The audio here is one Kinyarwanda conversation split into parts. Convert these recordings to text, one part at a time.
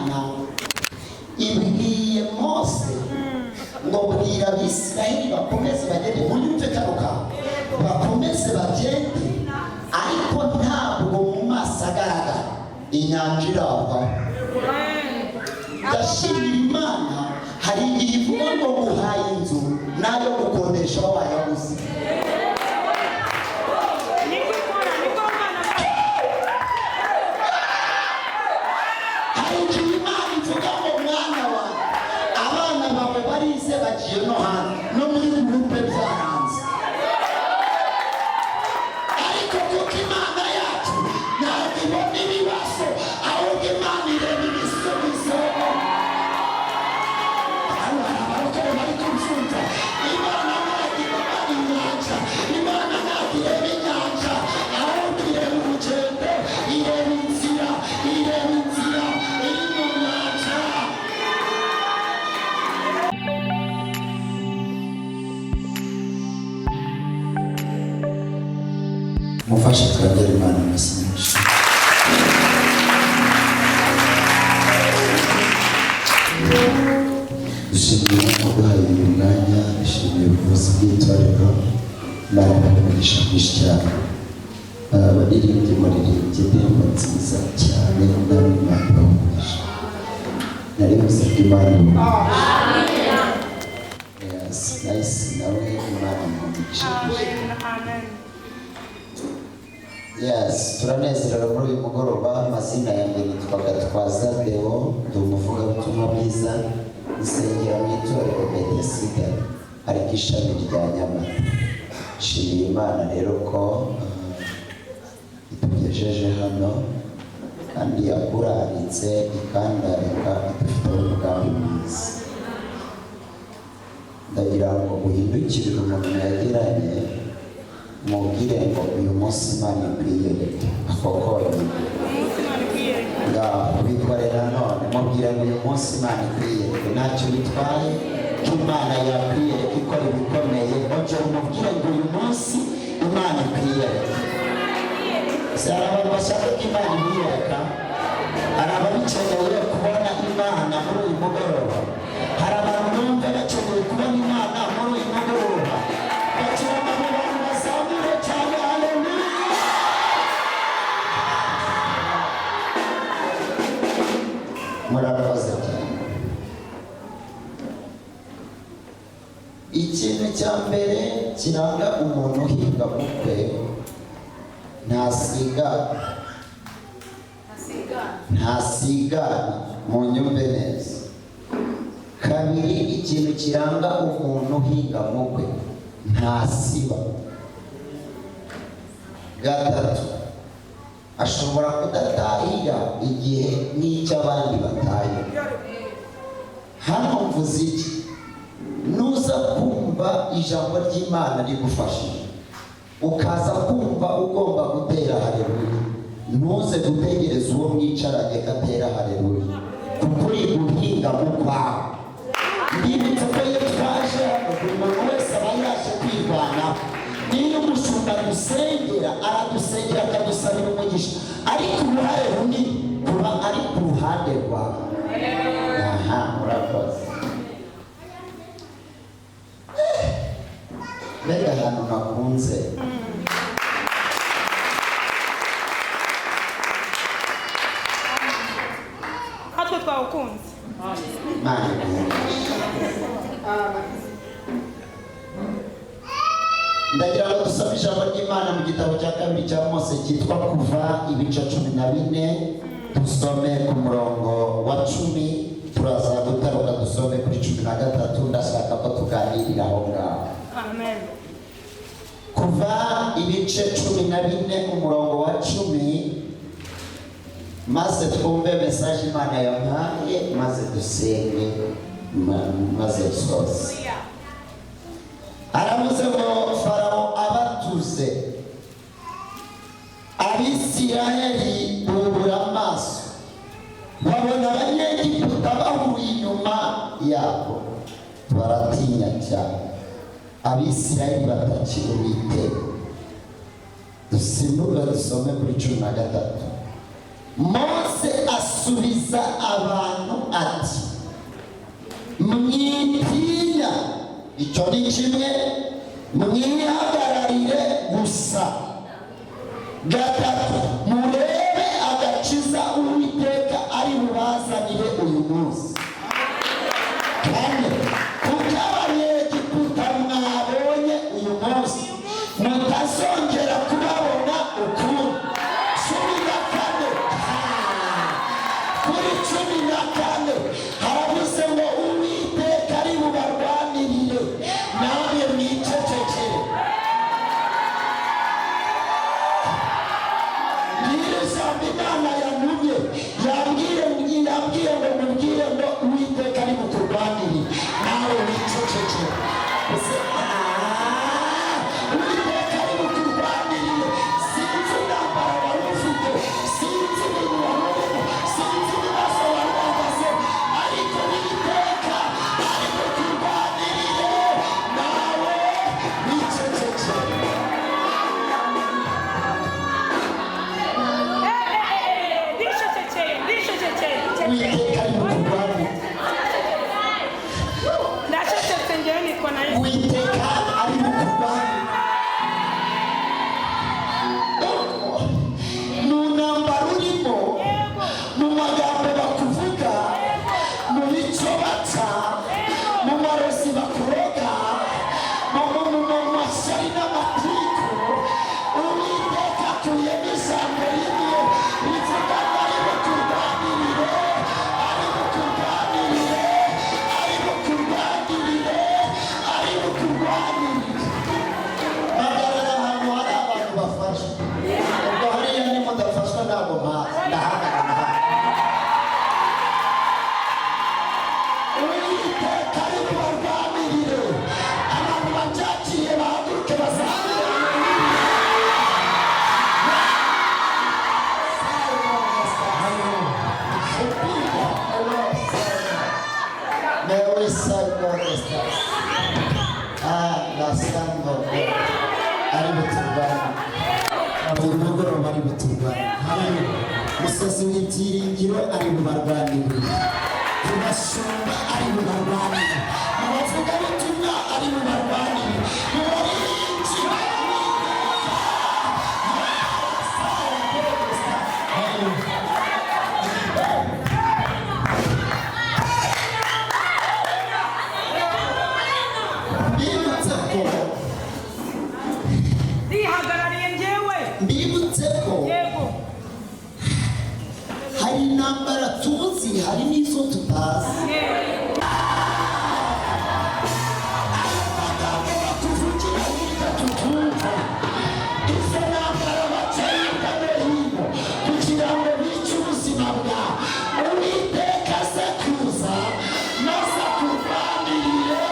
Imana ibwiye Mose ngo bwira Abisirayeli bakomeze bagende muri Mfekaruka, bakomeze bagende, ariko ntabwo mu maso agaragara inyanja irava. Ndashimira Imana, hari igihe ivuga ngo guhaye inzu nayo gukodesha wayabuze. Hari igihe Imana ivuga ngo mwana wawe, abana bawe barize bagiye no hanze no muri gurupe byaranze, ariko kuko Imana yacu ntabwo ibona ibibazo, ahubwo Imana ireba ibisubizo. Bari kumfunza Imana ntabwo ireba inyanja, Imana ntabwo ireba inyanja, ahubwo ireba urugendo, ireba inzira, ireba inzira iri mu nyanja. Mufashe twagera Imana amasengesho. Dushimiye kuduhaye uyu mwanya, dushimiye ubuyobozi bw'itorero, Imana ibahe byinshi cyane. Abaririmbyi muririmbye indirimbo nziza cyane, nawe Imana ibahe. Nari gusabye Imana nice nawe Imana imuhe. Yes, turanezerewe muri uyu mugoroba. Amazina yanjye nitwa Gatwaza Deo, ndi umuvugabutumwa bwiza, nsengera mu itorero Bethesda ariko ishami rya Nyamata. Nshimiye Imana rero ko itugejeje hano kandi yakuraritse ikandarika idufiteho umugambi mwiza. Ndagira ngo uhindukirire umuntu yagiranye, mubwire ngo uyu munsi Imana ikwiye akokore. Bikorera none mubwire ngo uyu munsi Imana ikwiye, ntacyo bitwaye ko Imana yakwiye ikora ibikomeye. Ongera umubwire ngo uyu munsi Imana ikwiye. Hari abantu bashaka ko Imana imwiyereka, hari ababikeneye kubona Imana muri uyu mugoroba, hari abantu bumva bakeneye kubona Imana muri uyu mugoroba. Murakoze cyane. Ikintu cya mbere kiranga umuntu uhinga mukwe, ntasigana mu nyumve neza. Kabiri, ikintu kiranga umuntu uhinga mukwe, ntasiba. Gatatu, ashobora kudatahira igihe n'icy'abandi bataye. Hano mvuze iki? Nuza kumva ijambo ry'Imana rigufashije, ukaza kumva ugomba gutera haleluya, ntuze gutegereza uwo mwicaranye gatera haleluya, kuko uri guhinga mu kwawe. Ndibutse ko iyo twaje hano buri muntu wese aba yaje kwirwanaho. Niyo umushumba dusengera, aradusengera akadusabira umugisha, ariko uruhare runini kuba ari ku ruhande rwawe. Aha, murakoze. Mbega ahantu nakunze. Hatwe twawukunze. Ndagira ngo dusome ijambo ry'Imana mu gitabo cya kabiri cya Mose cyitwa Kuva ibice 14, dusome ku murongo wa 10, turaza gutaruka dusome kuri 13. Ndashaka ko tuganirira aho ngaho. Amen. Kuva ibice 14 umurongo wa 10, maze twumve message Imana yampaye, maze dusenge, maze dusoze. Aravuze ngo Farawo abatuze, Abisirayeli bubura amaso, babona Abanyegiputa bahuye inyuma yabo, baratinya cyane. Abisirayeli batakira Uwiteka. Dusimbuke dusome kuri 13. Mose asubiza abantu icyo ni kimwe, mwihagararire gusa. Gatatu, murebe agakiza Uwiteka ari bubazanire uyu munsi. Kane, kuko abanyegiputa mwabonye uyu munsi mutazongera kubabona ukundi. Cumi na kane, kuri cumi na kane haravuze ngo Uwiteka ari bubarwanirire, namwe mwicecekere. Imana yantumye yambwiye ngo mubwire ngo Uwiteka ari bukurwanirire, nawe wicecekere. Uwiteka ari bukurwanirire. Sinzi intambara wari ufite, sinzi ibintu wari urimo, sinzi ibibazo wari uhagaze, ariko Uwiteka ari bukurwanirire, nawe wicecekere. Uwiteka ari bukurwanirire. Ndacecetse njyewe nitwa na Yesu. Uwiteka ari bukurwanirire. Mu ntambara urimo, mu magambo bakuvuga, mu bico baca, mu marozi bakuroga, mu mashyari n'amatiku, Uwiteka akuyemo ijambo rimwe rivuga ngo ari bukurwanirire, ari bukurwanirire, ari bukurwanirire, ari bukurwanirire. Hagarara ahantu hari abantu bafashwe. Ubwo hariya niba udafashwa ntabwo ndahagarara. Uwiteka ari bubarwanirire. Abantu babyakiriye bahaguruke bazamure. Mewe sango estas. La sango ari buturwana. Abagororwa ari buturwana. Musozi w'ibyiringiro ari bubarwanirire. Kubashumba ari bubarwanirire. Abavugabutumwa ari bubarwanirire. Mubarinzi Ndihagarariye njyewe. mbibutse ko Yego. hari intambara tuzi, hari n'izo tutazi. Tuvugira hirya tutumva. Izo ntambara bateye hirya no hino kugira ngo bice ubuzima bwawe. Uwiteka aze kuza maze akurwanirire.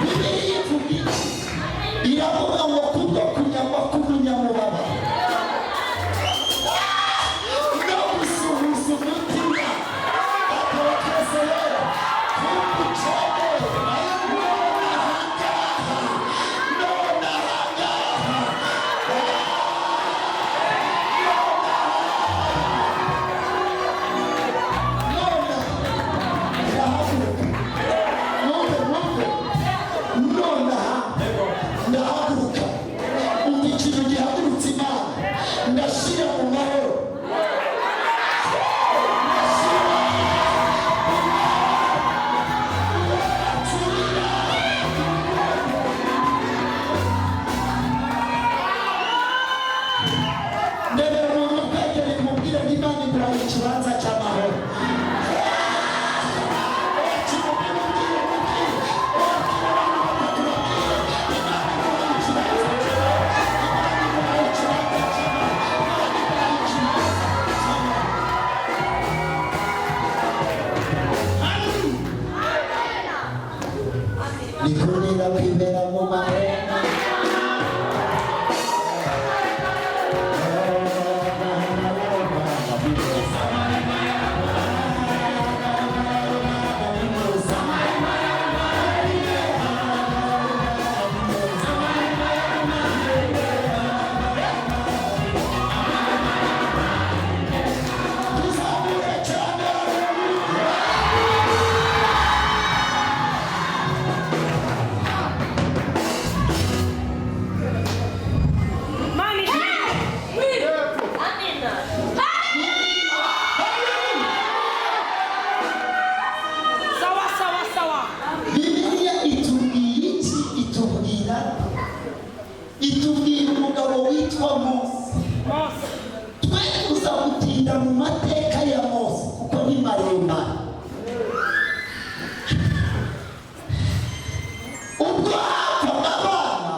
Bibiliya ivuga iki? Iravuga ngo kubwo kunyagwa k'umunyamubabaro no gusuhuza umutima atekereza k'umucene none ahangaha ndahaguruka. Umva ikintu gihagurutse Imana, ndashyira mu mahoro. Ndebera umuntu ukwegereye umubwire ngo Imana iguhaye ikibanza cy'amahoro. Imana iguhaye ikibanza cy'amahoro. atinda mu mateka ya Mose kuko ni maremare. Ubwo hapfa abana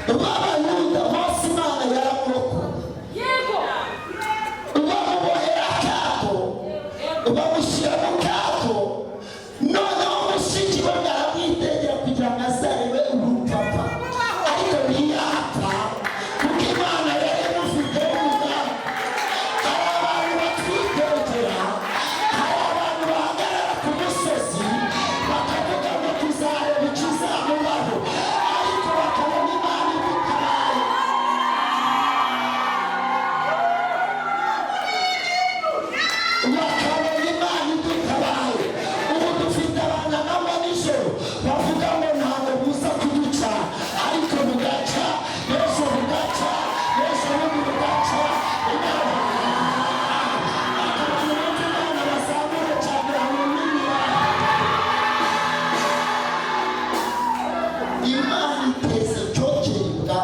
b'Abayuda Mose Imana yaramurokoye, bamubohera akato, bamushyira mu kato, noneho mushiki we aramwitegera kugira ngo azarebe urupapa, ariko ntiyapfa kuko Imana yari imufiteho umugambi. Hari abantu batwitegera, hari abantu bahagarara ku musozi bakavuga ngo tuzareba ikizamubaho, ariko bakabona Imana idutabaye. Bakabona Imana idutabaye. Ubu dufite abana nabo nijoro bavuga ngo ntabwo buza kuduca, ariko bugaca, ejo bugaca, ejo bundi bugaca. Imana bazamure cyane haleluya. Imana iteze cyokerwa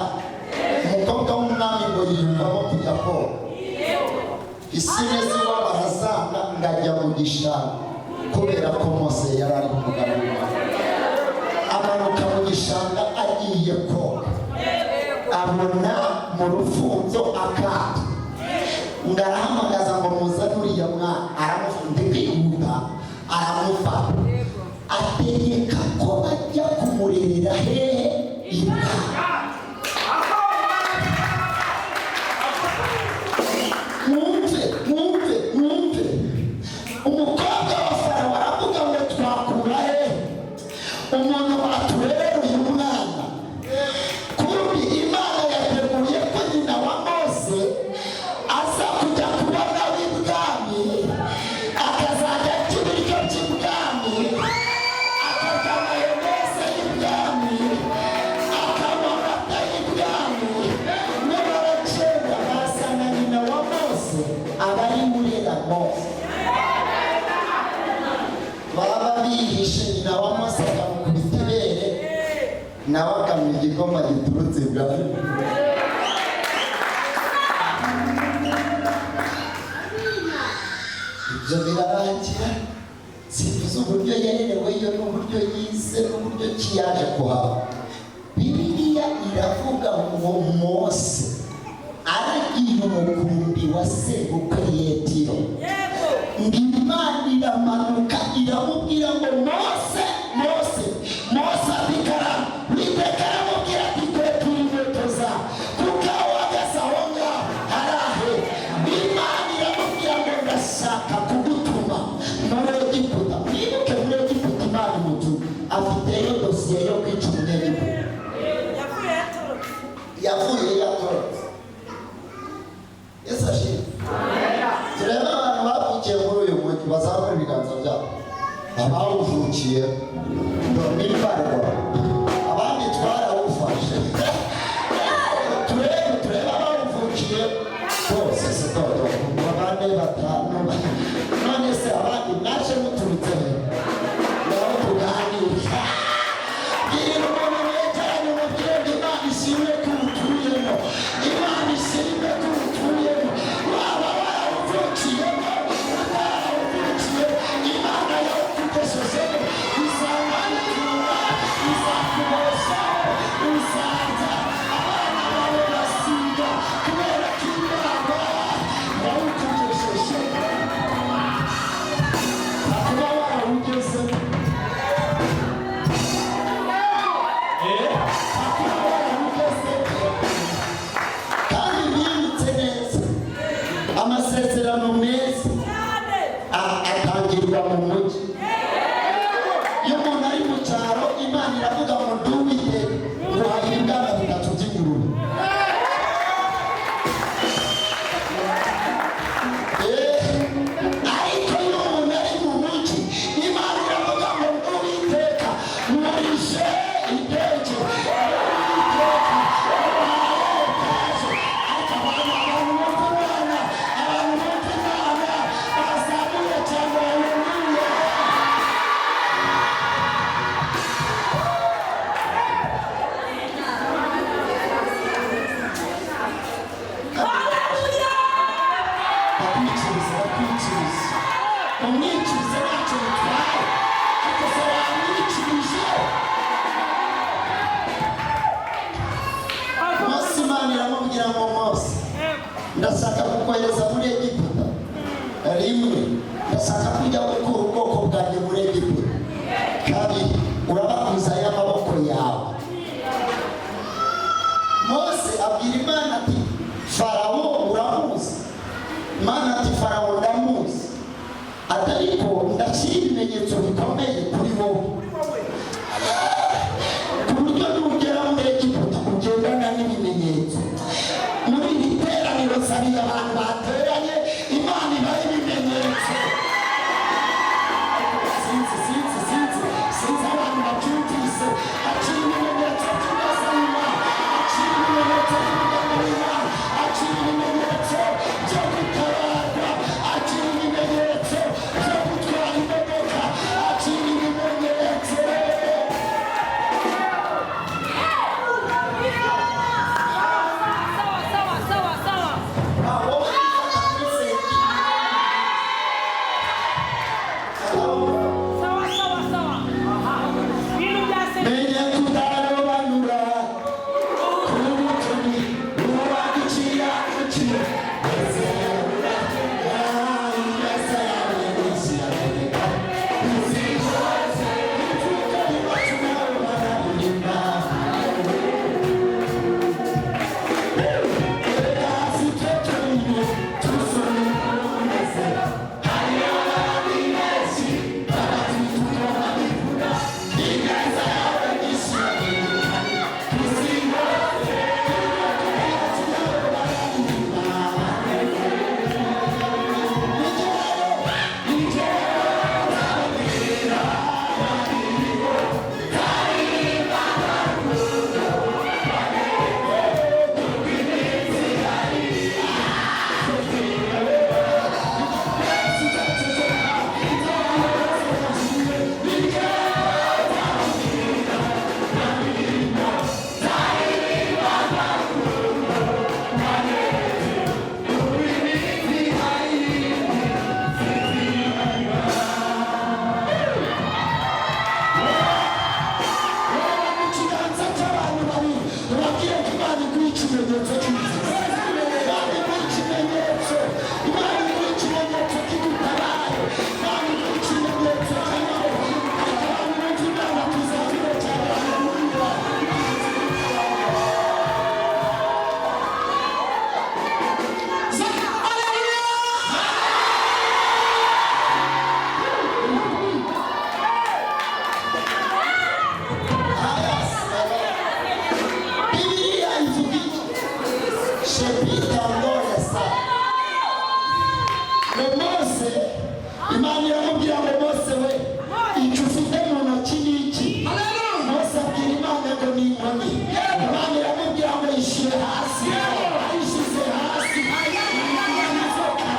umukobwa w'umwami ngo yiyumvamo kujya koga. Isinezi iwabo arasanga ngajya mu gishanga kubera ko Mose yari ari kumugarura. Amanuka mu gishanga agiye koga, abona mu rufunzo akato, ngarahamagaza ngo muzane uriya mwana. Aramufundikira, aramufata, ategeka ko bajya kumurerera hehe ibwami. Mwumve umukobwa wa Farawo aravuga ngo twakura he umuntu waturera uyu mwana. Kumbi Imana yateguye ko nyina wa Mose aza kujya kubona w'ibwami, akazajya arya ibiryo by'ibwami, akarya mayoneze y'ibwami, akanywa amata y'ibwami. N'abaracenda basanga nyina wa Mose abari murera Mose, baba bihishe. Nyina wa Mose akamukubita ibere, nawe akamwa igikoma giturutse ibwami. Ibyo birarangira. Simvuze uburyo yarereweyo n'uburyo yize n'uburyo kiyaje kuhaba. Bibiliya iravuga ngo Mose aragiye umukumbi wa sebukwe Yetiro. Imana iramanuka iramubwira ngo Mose, Mose, Mose abikara Uwiteka aramubwira ati kwetura inkweto zawe kuko aho uhagaze aho ngaho harahe. Imana iramubwira ngo ndashaka kugutuma muri Egiputa. Mwibuke muri Egiputa Imana imutuma, afiteyo dosiye yo kwica Umunyegiputa. Yavuye yatorotse. Yesu ashimwe. Turebe abantu bavukiye muri uyu mujyi bazamura ibiganza byabo. Abawuvukiye n'imbarwa, abandi twarawufashe. Turebe abawuvukiye bose si toto abandi batanu. None se abandi mwaje muturutse he? Naho tuganira. Gira umuntu mwegeranye umubwire ngo Imana ishimwe ko utuyemo, Imana ishimwe ko utuyemo. Waba warawuvukiyemo utarawuvukiye, Imana yawukugeshejemo izakubatura, izakubeshaho, uzaza abana bawe basiga kubera ko Imana yawukugeshejemo. Kuba warawugezemo kandi bibutse neza amasezerano meza atangirwa mu mujyi. Iyo umuntu ari mu cyaro, Imana iravuga ngo ndi Uwiteka nguhaye ibibwana bitatu by'ingurube. Ariko iyo umuntu ari mu mujyi, Imana iravuga ngo ndi Uwiteka ngurishe indege. Abantu bumva Imana bazamuye cyane haleluya. umwicirize ntacyo bitwaye ariko se wamwicirije. Mose Imana iramubwira ngo Mose, ndashaka kukohereza muri Egiputa rimwe, ndashaka kujya gukura ubwoko bwanjye muri Egiputa. Kabiri, urabakuzayo amaboko yawe. Mose abwira Imana ati Farawo uramuzi? Imana ati Farawo ndamuzi, ariko ndashyira ibimenyetso bikomeye kuri wowe ku buryo nugera muri Egiputa ugendana n'ibimenyetso. Muri iri teraniro sariye abantu bateranye, Imana ibaha ibimenyetso. Sinzi abantu babyumvise, akira ibimenyetso by'ubuzima, akira ibimenyetso by'ubugamurira, akira ibimenyetso byo gutabarwa, akira ibimenyetso byo gutwara imodoka, akira ibimenyetso. Imana iramubwira ngo Mose we, icyo ufite mu ntoki ni iki? Mose abwira Imana ngo ni inkoni. Imana iramubwira ngo yishyire hasi. Ayishyize hasi, inzoka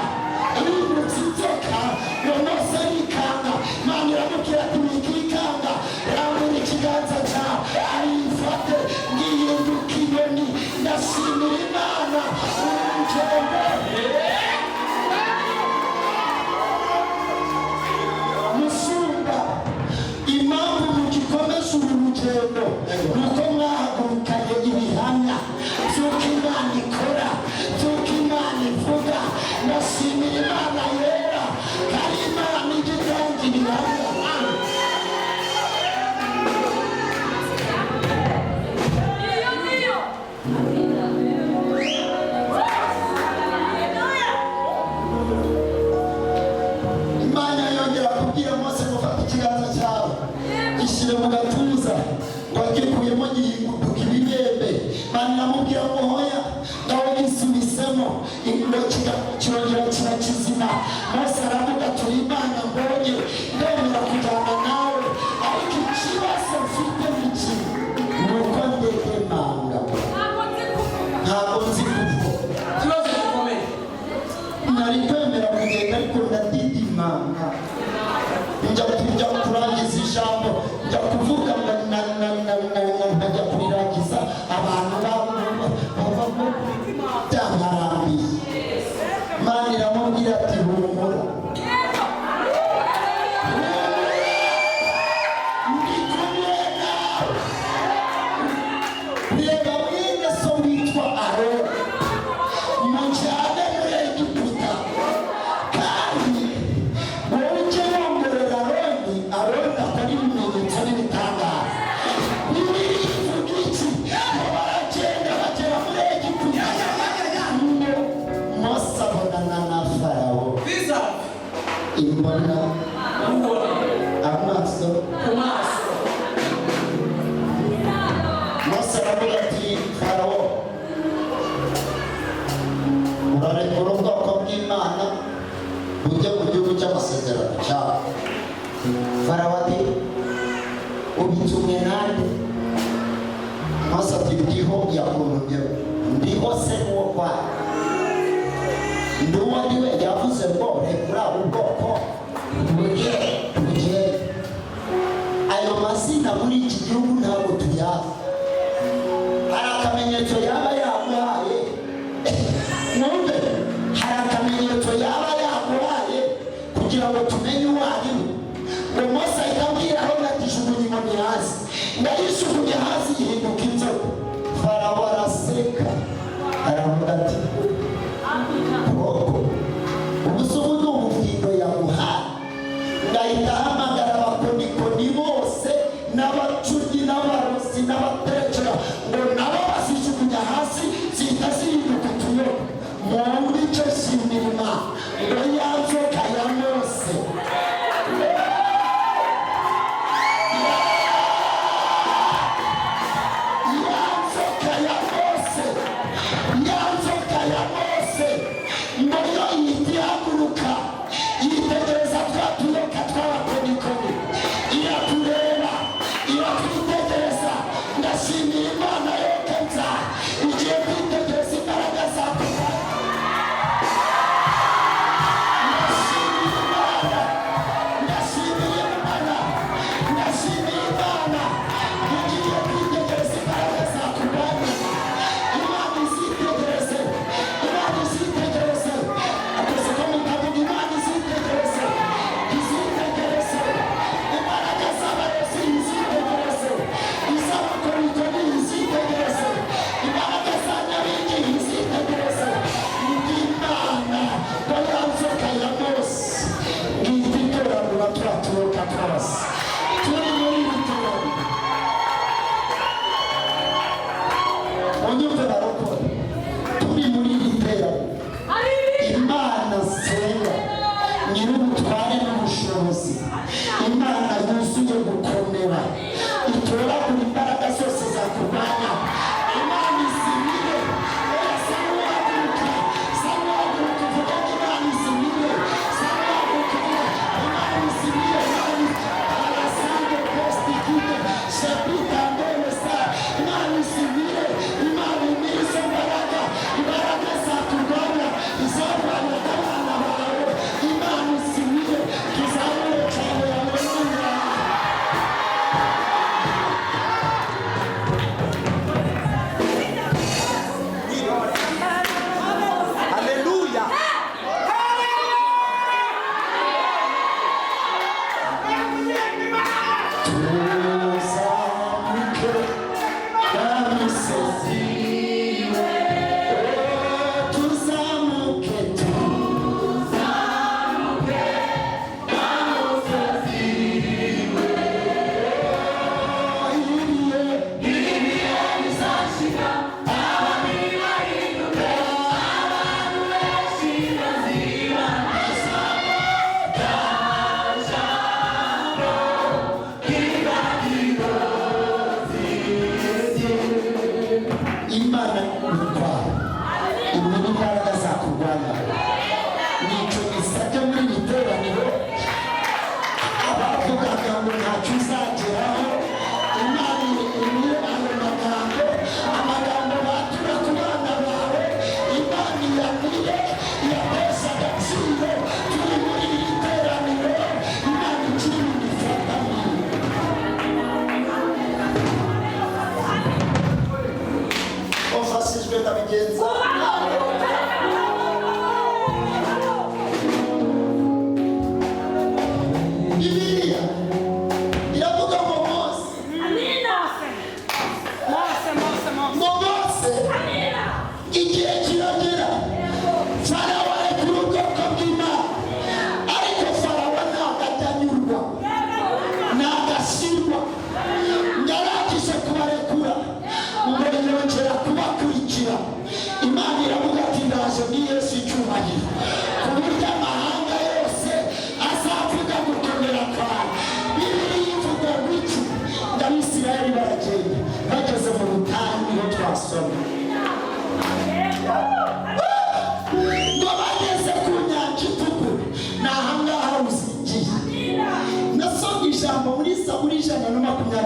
irindutse inzoka, ngo Mose arikanga. Imana iramubwira ati wikikanga, rambura ikiganza cyawe ayifate, ngihinduka inyoni. Ndashimira Imana urugendo. Impamvu mugikomeza uru rugendo nuko mwahagurukanye ibihamya by'uko Imana ikora, by'uko Imana ivuga. Ndashimira Imana yera, kandi Imana ijya itanga ibihamya. Imana yongera kubwira Mose ngo fata ikiganza cyawe ishyire mu gatuza, wagikuyemo gihinduka ibibembe. Imana iramubwira ngo hoya, ngaho gisubisemo, kirongera kiba kizima. Mose aravuga turi Imana mbonye, ndemera kujyana nawe, ariko ikibazo mfite iki ni uko ndedemanga, ntabwo nzi kuvuga. Ikibazo gikomeye, nari kwemera kugenda ariko ndadidimanga. Njya kurangiza ijambo, njya kuvuga nkajya kurirangiza, abantu bavamo byabarambiye. Imana iramubwira ati humura, imbona amaso Mose aravuga ati Farawo urarekura ubwoko bw'Imana bujye mu gihugu cy'amasezerano cyawe. Farawo ati ubitumwe nande? Mose ati ndiho yakuntumyeho. Ndiho se n'uwo kwawe? Nduwo ndiwe yavuze ngo rekura ubwoko bugere. Ayo mazina muri iki gihugu ntabwo tuyazi. Hari akamenyetso yaba yamuhaye numve, hari akamenyetso yaba yamuhaye kugira ngo tumenye uwo ari we. Ngo Mose ahita abwira Aroni ati jugunya inkoni hasi. Ndayishugunye hasi ihinduka inzoka. Farawo araseka aravuga ati ubusubu ni ubufindo yamuhaye. Ngahita ahamagara abakonikoni bose n'abacugi n'abarozi n'abatekera ngo nabo bazijugunya hasi zihita zihinduka utuyoka. Mu bice shimira ngo ya nzoka ya Mose Yesu icyubahiro ku buryo amahanga yose asa dusome ngo bageze ku nyanja itukura ni ahangaha ruzingiye. Nasomye ijambo muri Zaburi 125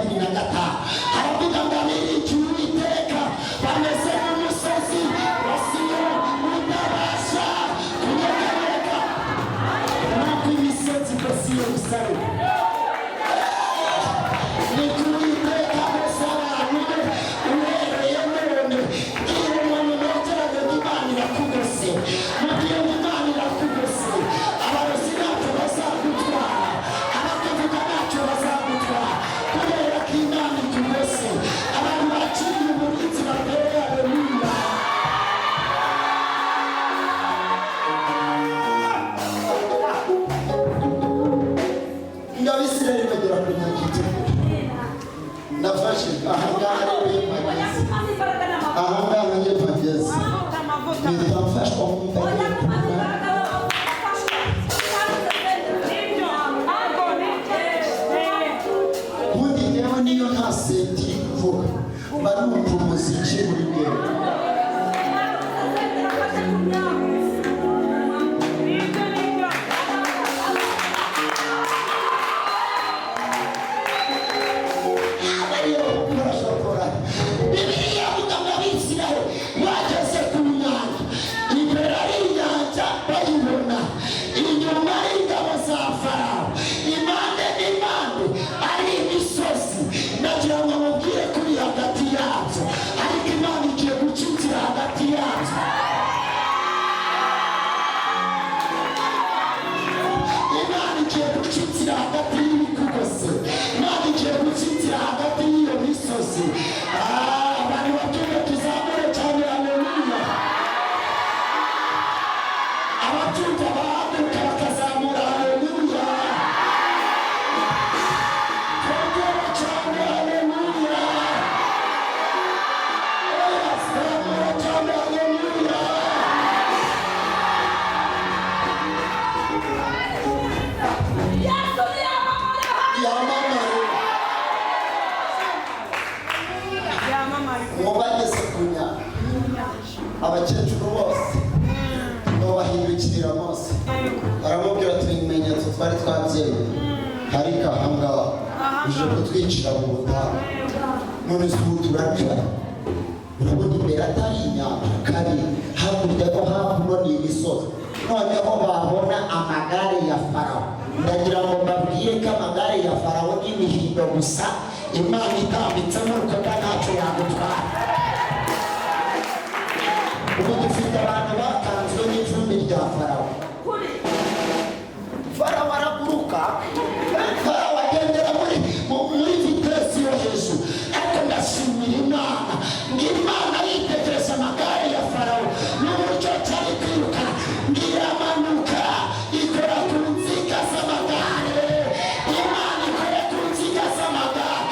haravuga ngo abiringiye Uwiteka bameze nk'umusozi wa Siyoni utabasha kunyeganyega nk'uko imisozi yose i Yerusalemu. Ni ku Uwiteka gusa abantu be uhereye none. Iyo umuntu yegeranye n'Imana irakugose, mu gihe Imana irakugose abarozi ntacyo bazagutwara, abakuvuga ntacyo bazagutwara, kubera ko Imana ikugose. Abantu baciriye uburinzi bateye haleluya. Abisirayeli bagera ku nyanja itukura. Nafashe ahangaha rero iyo mpageze, ahangaha iyo mpageze mpita mfashwa mu mpageze ubundi njyewe niyo nta senti kuvuga mba numva umuziki muri bwenge. Bibiliya ivuga ngo Abisirayeli bageze ku nyanja, imbere ari inyanja bayibona, inyuma ari ingabo za Farawo, impande n'impande ari imisozi. Nagira ngo mubwire kuri hagati yabyo, ariko Imana igiye gucukira hagati yabyo. Imana igiye gucukira hagati y'ibikugose, Imana igiye gucukira hagati y'iyo misozi. Abantu babyumva tuzamure cyane haleluya. Ababyumva bahaguruka bakazamura haleluya. Twongere cyane haleluya. Zamura cyane haleluya. Yamamare. Ngo bageze ku nyanja, abakecuru bose ngo bahindukirira Mose baramubwira ati ibimenyetso twari twabyemeye ariko ahangaha uje kutwicira mu butayu, none se ubu turapfa. Urabona imbere atari inyanja kabiri, hakurya no hakuno ni imisozi. Noneho babona amagare ya Farawo. Ndagira ngo mbabwire ko amagare ya Farawo n'imihindo gusa, Imana itambitse n'urukoga ntacyo yagutwara. Ubu dufite abantu batanzwe n'ivumbi rya Farawo. Farawo araguruka, Farawo agendera muri vitesi yo hejuru, ariko ndashimira Imana ngo Imana yitegereza amagare ya Farawo n'uburyo cyari kwiruka, ngiramanuka ikora ku nziga z'amagare. Imana ikora ku nziga z'amagare.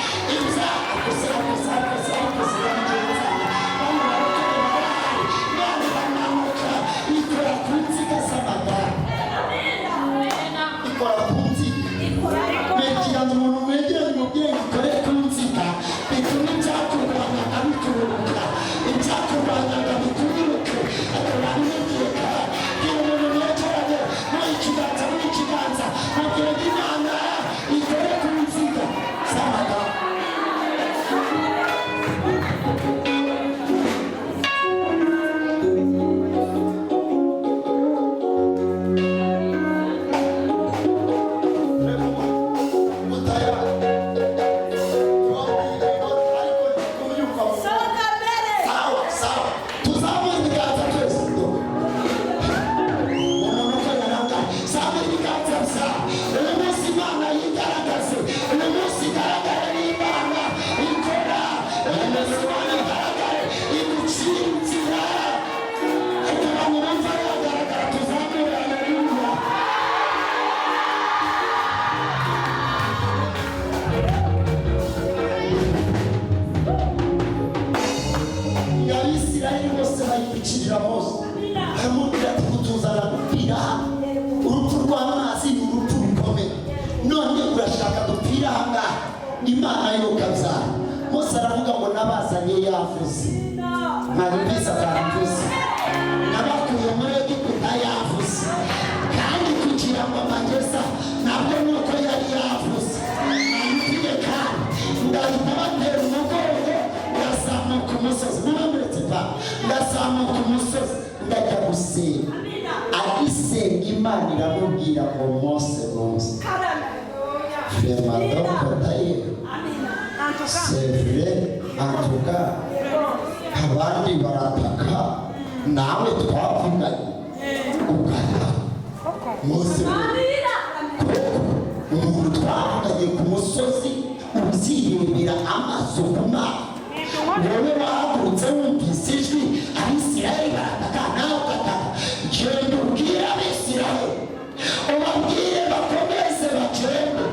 gukirira Mose aramubwira ati kutuzana gupfira urupfu rw'amazi ni urupfu rukomeye, none urashaka gupfira ahangaha? Imana yo kabyara. Mose aravuga ngo nabazanye yavuze mwabibisa akantuzi nabakuye muri Egiputa yavuze kandi kugira ngo amageza nabyo nuko yari yavuze nabipige kandi ndahita batera umugongo ndazamuka umusozi murambiretse pa ndazamuka umusozi ndajya gusenga agisenga Imana iramubwira ngo Mose c'est vrai en tout cas abandi barataka nawe twavuganye ukaya Mose umuntu twavuganye ku musozi uzirebera amaso ku maso wowe wahagurutse wumvise ijwi Abisirayeli barataka nawe ugataka genda ubwire Abisirayeli ubabwire bakomeze bagende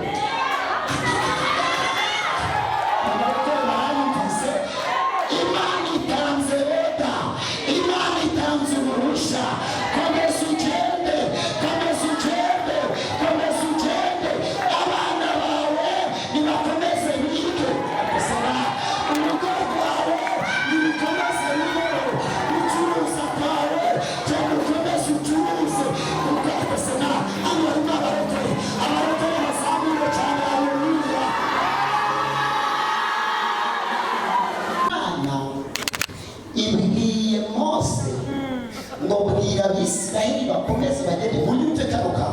Abisirayeli bakomeze bagende muri mutekaruka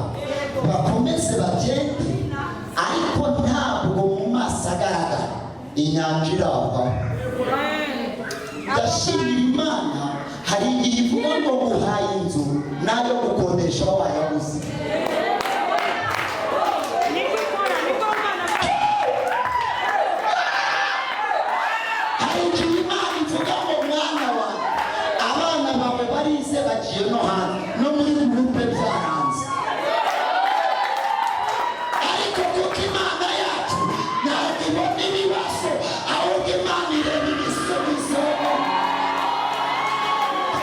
bakomeze bagende ariko ntabwo mu maso agaragara inyanja irava ndashimira Imana hari igihe ivuga ngo guhaye inzu nayo gukodesha wayabuze hari igihe Imana ivuga ngo mwana wawe abana bawe barize bagiye no hanze no muri groupe byaranze ariko kuko Imana yacu ntabwo ibona ibibazo ahubwo Imana ireba ibisubizo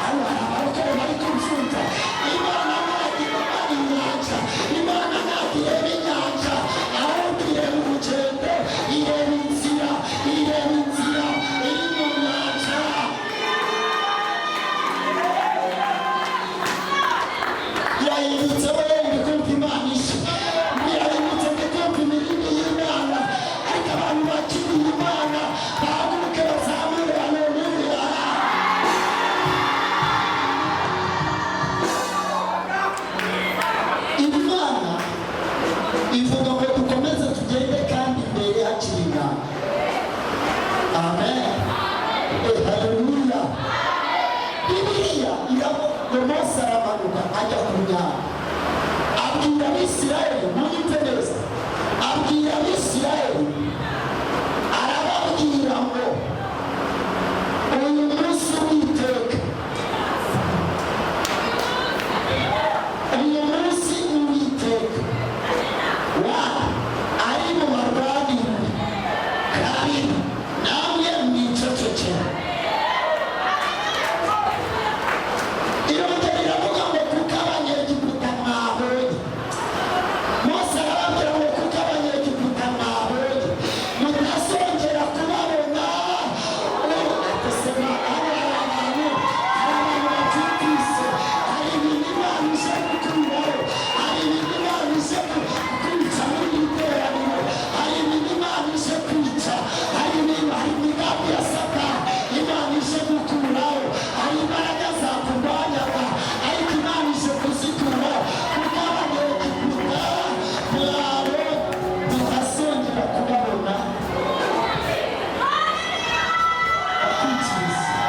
abakora bari kumfunza Imana ntabwo ireba inyanja Imana ntabwo ireba inyanja ahubwo ireba urugendo ireba inzira iri mu nyanja birahindutse we ndikumva Imana ishe birahindutse ndikumva imirimo y'Imana ariko abantu bakiriye Imana bahaguruke bazamure haleluya Imana ivuga ngo dukomeze tugende kandi imbere hakiri ingano amen haleluya Bibiliya iravuga ngo Mose aramanuka ajya ku nyanja abwira Abisirayeli mwumve neza abwira Abisirayeli arababwira ngo uyu munsi Uwiteka ari mu barwanire kabiri namwe mwicecekera irongera iravuga ngo kuko Abanyegiputa mwabonye Mose arababwira ngo kuko Abanyegiputa mwabonye mutazongera kubabona agasema hari abantu babyumvise hari ibintu Imana ije gukuraho hari ibintu Imana ije kwica muri iri teraniro hari ibintu Imana ije kwica hari imigambi ya Satani Imana ije gukuraho hari imbaraga zakurwanyaga ariko Imana ije kuzikuraho kuko Abanyegiputa mwabo mutazongera kubabona akikiriza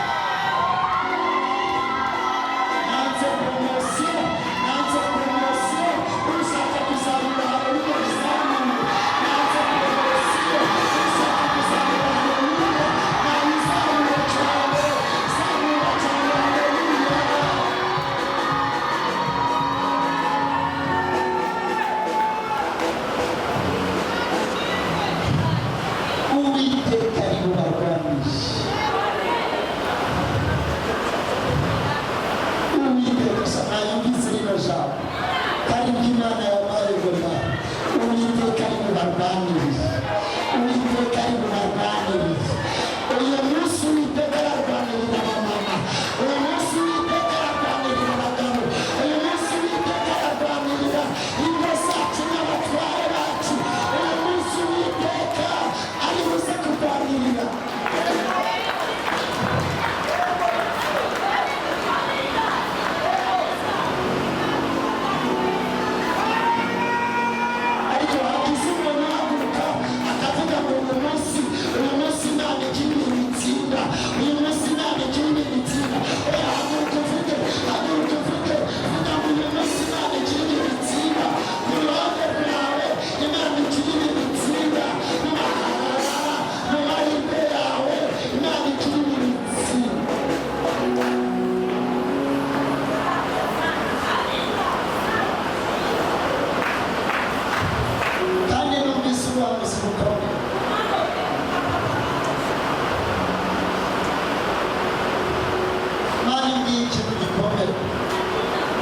nanze poromosiyo ushaka kuzamura urugo bizamini nanze poromosiyo ushaka kuzamura urugo nawe uzamura cyane haleluya Uwiteka ari bubarwanishe Uwiteka gusa nayumvise rino jambo kandi Imana yabaye ngo nawe Uwiteka ari bubarwanirize Uwiteka ari bubarwanirize uyu munsi Uwiteka ararwanirira abamama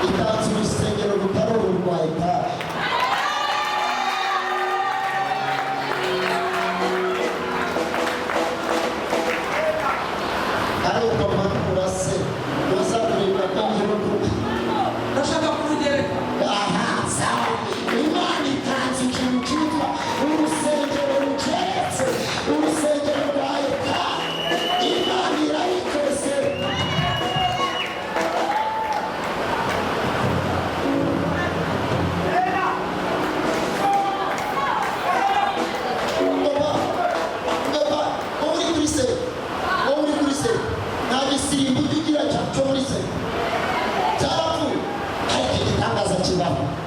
itanze urusengero rutari urwa etaje. ariko manura se uzakureba kw'igihugu ndashaka kurugereka. aha sawa. Imana itanze ikintu cyitwa urusengero rugeretse, urusengero rwa etaje. Imana irabikoze.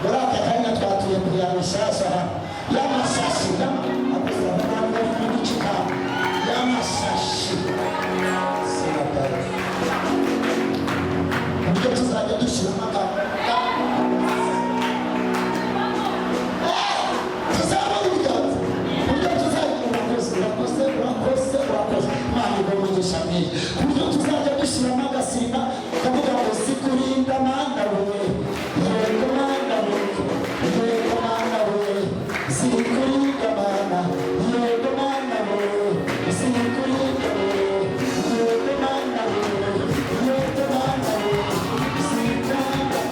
muri aka kanya twatuye kugira amashyashya y'amashashi y'amashashi sinatari uburyo tuzajya dushyiramo tuzabona ibiganza uburyo tuzagira urakoze Imana igomesha mwiza uburyo tuzajya dushyiramo agasima kavuga ngo si kurinda mana we yego mana we yego mana we si kurinda mana yego mana we si kurinda we yego mana we yego mana we si kurinda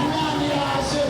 Imana yaje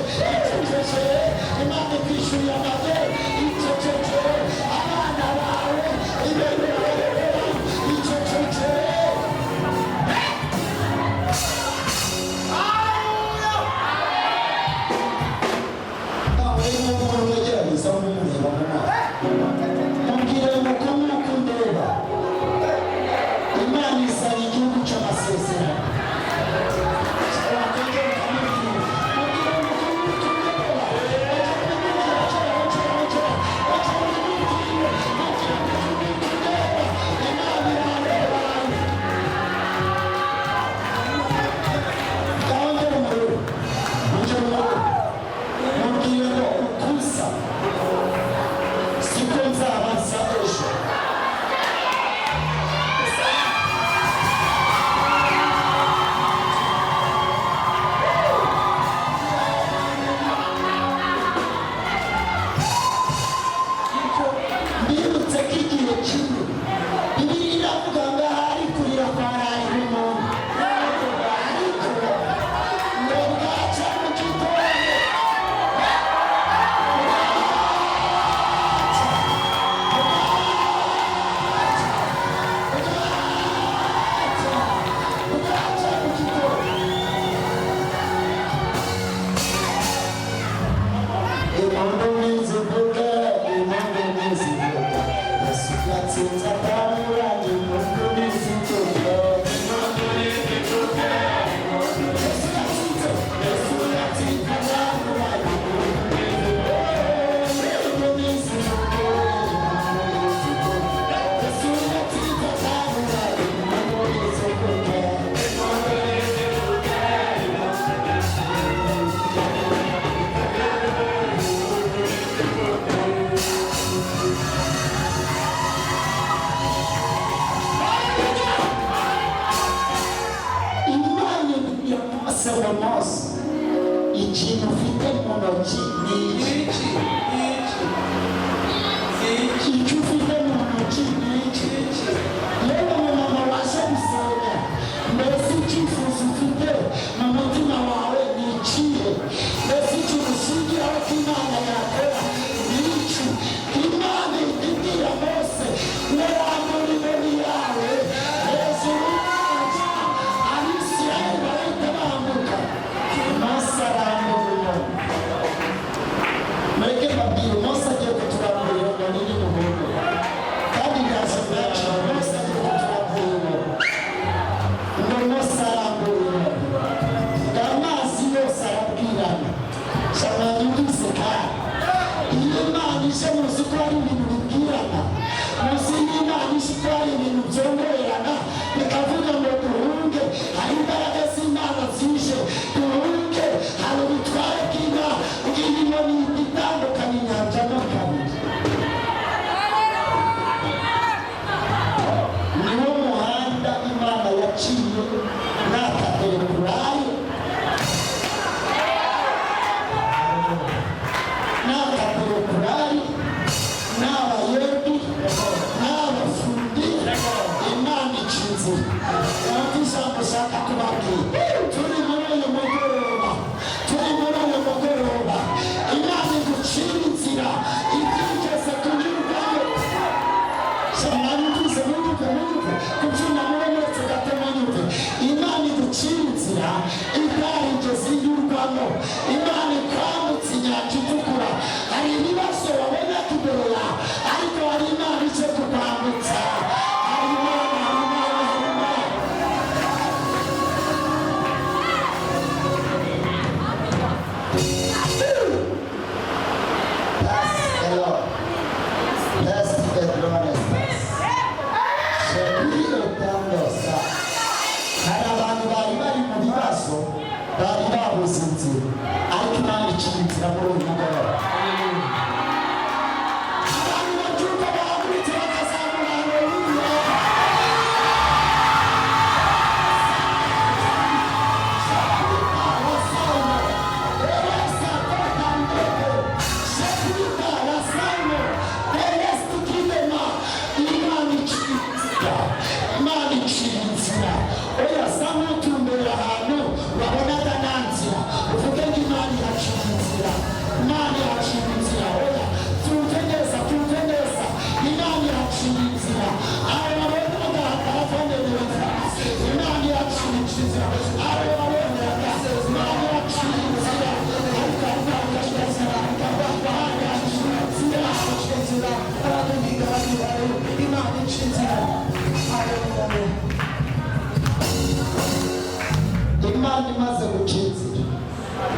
Imana imaze guca inzira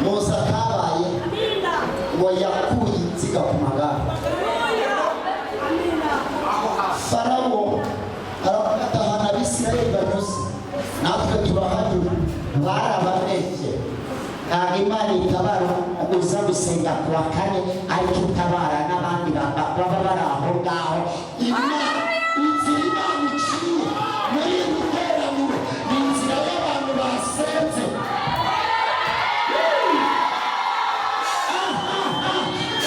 Mose akabaye ngo yakuye inziga ku magare. Farawo arabatahana Abisirayeli banyuze, natwe turahanyura, barababeshye. Ntabwo Imana itabara uza gusenga ku wa kane ariko itabara n'abandi baba bari aho ngaho. Imana inzira Imana iciye muri iri teraniro ni inzira y'abantu basenze.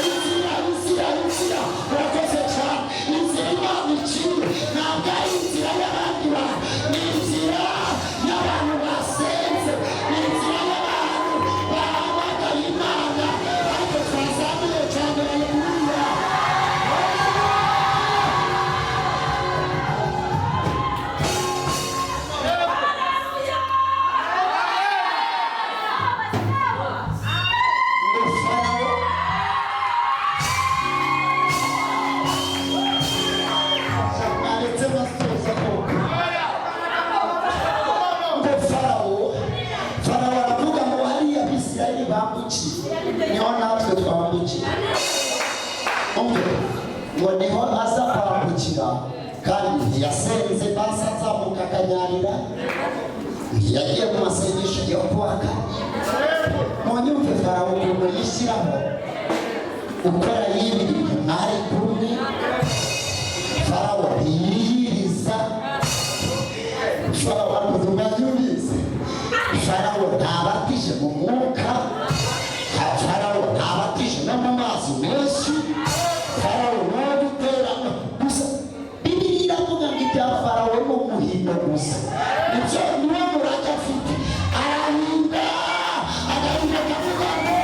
Inzira urakoze cyane. Inzira Imana iciye ntabwo ari inzira y'abandi bantu, ni inzira y'abantu basenze, ni inzira y'abantu bahamagaye Imana ariko twazamuye cyane. Haleluya. natwe twambukira umve ngo niho aza kwambukira kandi ntiyasenze basi azamuka akanyarira ntiyagiye mu masengesho yo kuwaka mu nyumve Farawo ukuntu yishyiraho ukora y'ibi bintu mwari kumwe Farawo ntiyiyiriza Farawo ntiyumvise Farawo ntabatije mu mwuka Farawo ntabatije no mu mazi menshi Farawo ntabiterana gusa Bibiliya iravuga ngo ibya Farawo ni umuhindo gusa nibyo niwe murage afite arahinda agahinda akavuga ngo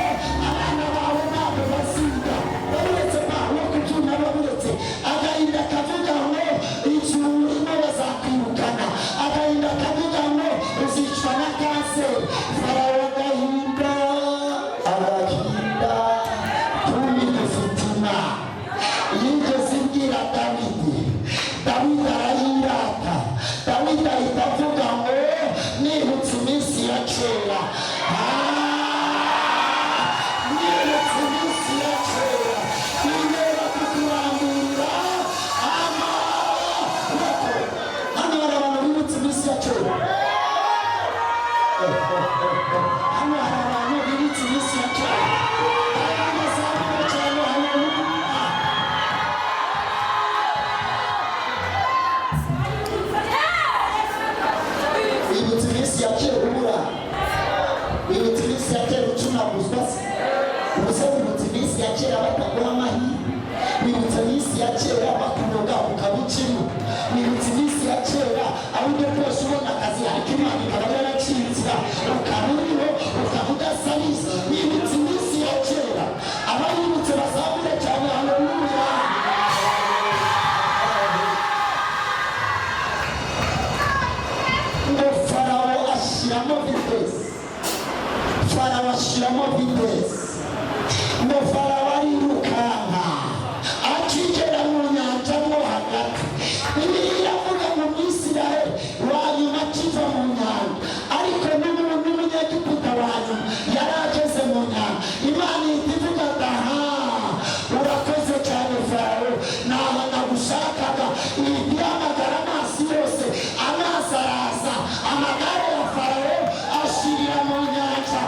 abana bawe ntabwo bazinda uretse bawe kubyuna babiretse agahinda akavuga ngo inzu urimo bazakwirukana agahinda akavuga ngo uzicwa na kanseri Farawo agahinda tumidufitina yigeze ibwira Dawidi arayirata Dawidi ahita avuga ngo nibutse iminsi ya kera nibutse iminsi ya kera nibera kukurambura amaboko hano hari abantu bibutse iminsi ya kera hano hari abantu bibutse iminsi ya kera Farawo ashyiramo vitesi ngo Farawo arirukanka akigera mu nyanja mo hagati Bibiliya iravuga ngo Umwisirayeli wa nyuma akiva mu nyanja ariko n'umunyegiputa wa nyuma yari ageze mu nyanja Imana ihita ivuga ati aha urakoze cyane Farawo naho nagushakaga ihita ihamagara amazi yose amazi araza amagare ya Farawo ashirira mu nyanja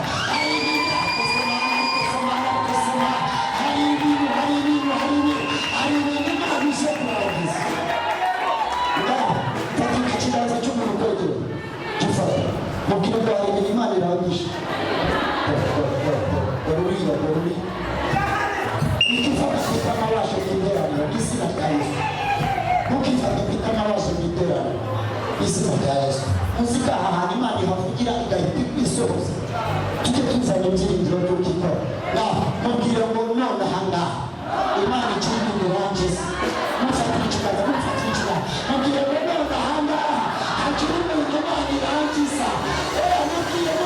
mungkin itu hari ini mana habis baru itu fakta kita malas sendirian istilah kaya mungkin fakta kita malas sendirian istilah kaya musika ahani mani hafikira igahipi source tujye tuzana ibyiringiro by'uko mubwira ngo none hanga Imana ikindi murangiza mufatira ikiganza mubwira ngo none hanga hakiri umuntu Imana irangiza mubwire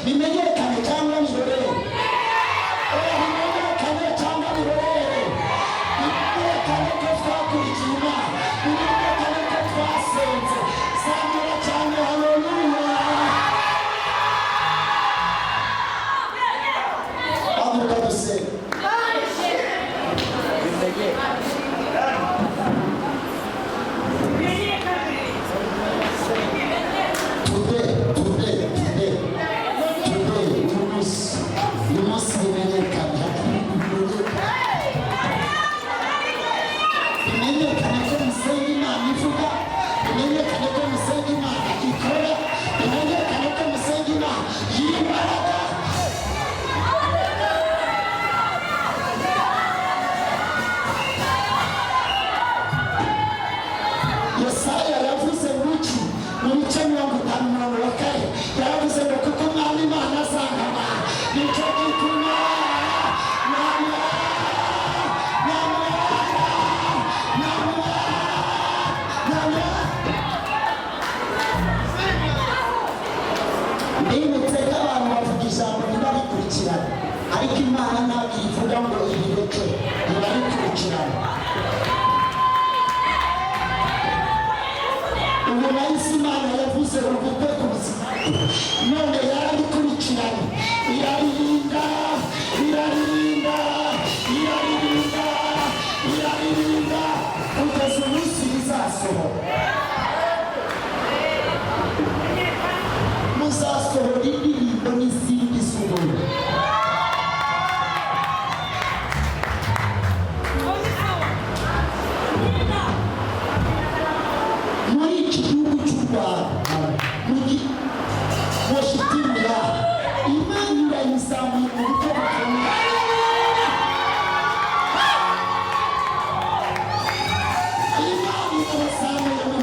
Bimenyekane cyangwa birorere Yesaya yavuze nguki mu bice 54 yaravuze ngo kuko Umwami Imana azangaba nicyo gituma nimiteka abantu bavuga ijambo ntibarikurikirane, ariko Imana ntabwo ivuga ngo ibireke, ntibarikurikirane. Ubu nahise Imana yavuze ubukwe ku buzima none yarabikurikiranye, iraririnda iraririnda iraririnda iraririnda kugeza umunsi bizasohora. Muzasohora indirimbo n'izindi z'ubuntu. Muri iki gihugu cy'u Rwanda mushitimira Imana irayizamuye mu buryo bukomeye. Imana irayizamuye mu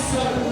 Israel.